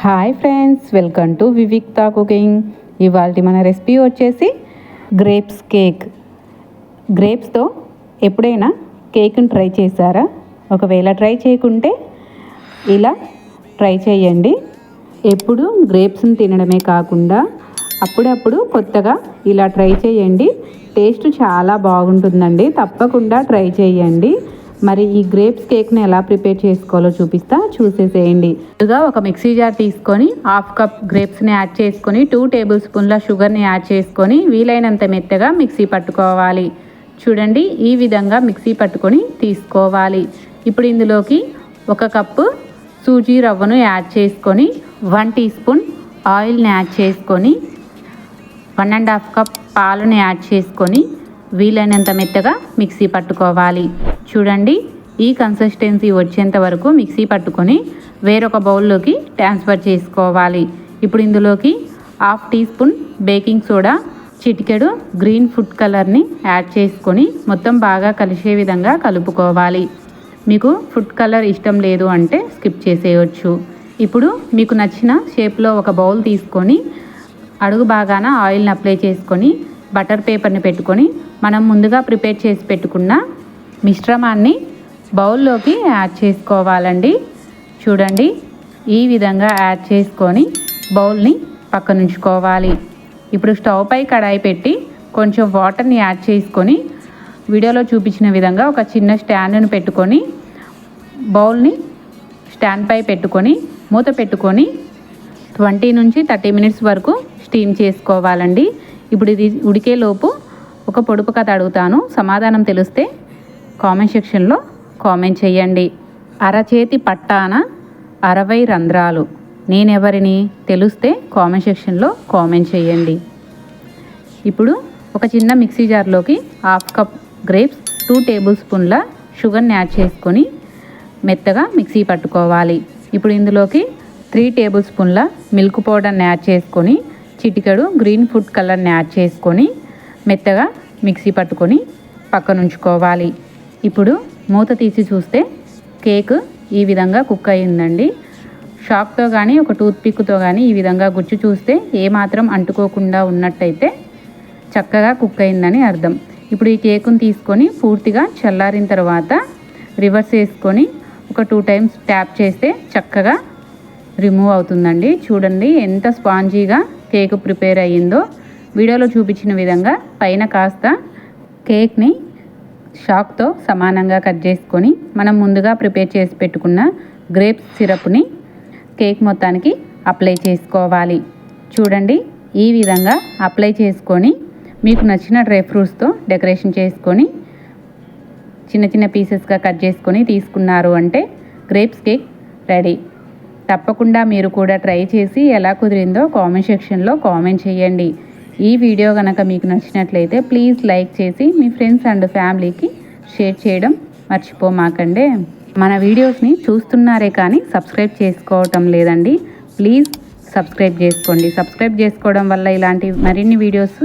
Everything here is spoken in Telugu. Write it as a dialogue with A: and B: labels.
A: Hi friends, welcome to Vivikta cooking. ఇవాళ మన రెసిపీ వచ్చేసి గ్రేప్స్ కేక్. గ్రేప్స్తో ఎప్పుడైనా కేక్ని ట్రై చేశారా? ఒకవేళ ట్రై చేయకుంటే ఇలా ట్రై చేయండి. ఎప్పుడు గ్రేప్స్ని తినడమే కాకుండా అప్పుడప్పుడు కొత్తగా ఇలా ట్రై చేయండి. టేస్ట్ చాలా బాగుంటుందండి. తప్పకుండా ట్రై చేయండి. మరి ఈ గ్రేప్స్ కేక్ని ఎలా ప్రిపేర్ చేసుకోవాలో చూసేసేయండి. ముందుగా ఒక మిక్సీ జార్ తీసుకొని 1/2 కప్ గ్రేప్స్ని యాడ్ చేసుకొని 2 టేబుల్ స్పూన్ల షుగర్ని యాడ్ చేసుకొని వీలైనంత మెత్తగా మిక్సీ పట్టుకోవాలి. చూడండి, ఈ విధంగా మిక్సీ పట్టుకొని తీసుకోవాలి. ఇప్పుడు ఇందులోకి 1 కప్పు సూజీ రవ్వను యాడ్ చేసుకొని 1 టీ స్పూన్ ఆయిల్ని యాడ్ చేసుకొని 1.5 కప్ పాలను యాడ్ చేసుకొని వీలైనంత మెత్తగా మిక్సీ పట్టుకోవాలి. చూడండి, ఈ కన్సిస్టెన్సీ వచ్చేంత వరకు మిక్సీ పట్టుకొని వేరొక బౌల్లోకి ట్రాన్స్ఫర్ చేసుకోవాలి. ఇప్పుడు ఇందులోకి 1/2 టీ స్పూన్ బేకింగ్ సోడా, చిటికెడు గ్రీన్ ఫుడ్ కలర్ని యాడ్ చేసుకొని మొత్తం బాగా కలిసే విధంగా కలుపుకోవాలి. మీకు ఫుడ్ కలర్ ఇష్టం లేదు అంటే స్కిప్ చేసేయచ్చు. ఇప్పుడు మీకు నచ్చిన షేప్లో ఒక బౌల్ తీసుకొని అడుగు బాగాన ఆయిల్ని అప్లై చేసుకొని బటర్ పేపర్ని పెట్టుకొని మనం ముందుగా ప్రిపేర్ చేసి పెట్టుకున్న మిశ్రమాన్ని బౌల్లోకి యాడ్ చేసుకోవాలండి. చూడండి, ఈ విధంగా యాడ్ చేసుకొని బౌల్ని పక్కనుంచుకోవాలి. ఇప్పుడు స్టవ్ పై కడాయి పెట్టి కొంచెం వాటర్ని యాడ్ చేసుకొని వీడియోలో చూపించిన విధంగా ఒక చిన్న స్టాండ్ని పెట్టుకొని బౌల్ని స్టాండ్ పై పెట్టుకొని మూత పెట్టుకొని 20 నుంచి 30 మినిట్స్ వరకు స్టీమ్ చేసుకోవాలండి. ఇప్పుడు ఇది ఉడికేలోపు ఒక పొడుపు కథ అడుగుతాను. సమాధానం తెలిస్తే కామెంట్ సెక్షన్లో కామెంట్ చేయండి. అరచేతి పట్టాన 60 రంధ్రాలు, నేనెవరిని తెలిస్తే కామెంట్ సెక్షన్లో కామెంట్ చేయండి. ఇప్పుడు ఒక చిన్న మిక్సీ జార్లోకి 1/2 కప్ గ్రేప్స్, 2 టేబుల్ స్పూన్ల షుగర్ని యాడ్ చేసుకొని మెత్తగా మిక్సీ పట్టుకోవాలి. ఇప్పుడు ఇందులోకి 3 టేబుల్ స్పూన్ల మిల్క్ పౌడర్ని యాడ్ చేసుకొని చిటికెడు గ్రీన్ ఫుడ్ కలర్ని యాడ్ చేసుకొని మెత్తగా మిక్సీ పట్టుకొని పక్కనుంచుకోవాలి. ఇప్పుడు మూత తీసి చూస్తే కేక్ ఈ విధంగా కుక్ అయ్యిందండి. షాక్తో కానీ ఒక టూత్పిక్తో కానీ ఈ విధంగా గుచ్చి చూస్తే ఏమాత్రం అంటుకోకుండా ఉన్నట్టయితే చక్కగా కుక్ అయిందని అర్థం. ఇప్పుడు ఈ కేకును తీసుకొని పూర్తిగా చల్లారిన తర్వాత రివర్స్ చేసుకొని ఒక 2 టైమ్స్ ట్యాప్ చేస్తే చక్కగా రిమూవ్ అవుతుందండి. చూడండి ఎంత స్పాంజీగా కేక్ ప్రిపేర్ అయ్యిందో. వీడియోలో చూపించిన విధంగా పైన కాస్త కేక్ని షాక్తో సమానంగా కట్ చేసుకొని మనం ముందుగా ప్రిపేర్ చేసి పెట్టుకున్న గ్రేప్స్ సిరప్ని కేక్ మొత్తానికి అప్లై చేసుకోవాలి. చూడండి, ఈ విధంగా అప్లై చేసుకొని మీకు నచ్చిన డ్రై ఫ్రూట్స్తో డెకరేషన్ చేసుకొని చిన్న చిన్న పీసెస్గా కట్ చేసుకొని తీసుకున్నారు అంటే గ్రేప్స్ కేక్ రెడీ. తప్పకుండా మీరు కూడా ట్రై చేసి ఎలా కుదిరిందో కామెంట్ సెక్షన్లో కామెంట్ చేయండి. ఈ వీడియో కనుక మీకు నచ్చినట్లయితే ప్లీజ్ లైక్ చేసి మీ ఫ్రెండ్స్ అండ్ ఫ్యామిలీకి షేర్ చేయడం మర్చిపోమాకండి. మన వీడియోస్ని చూస్తున్నారే కానీ సబ్స్క్రైబ్ చేసుకోవటం లేదండి. ప్లీజ్ సబ్స్క్రైబ్ చేసుకోండి. సబ్స్క్రైబ్ చేసుకోవడం వల్ల ఇలాంటి మరిన్ని వీడియోస్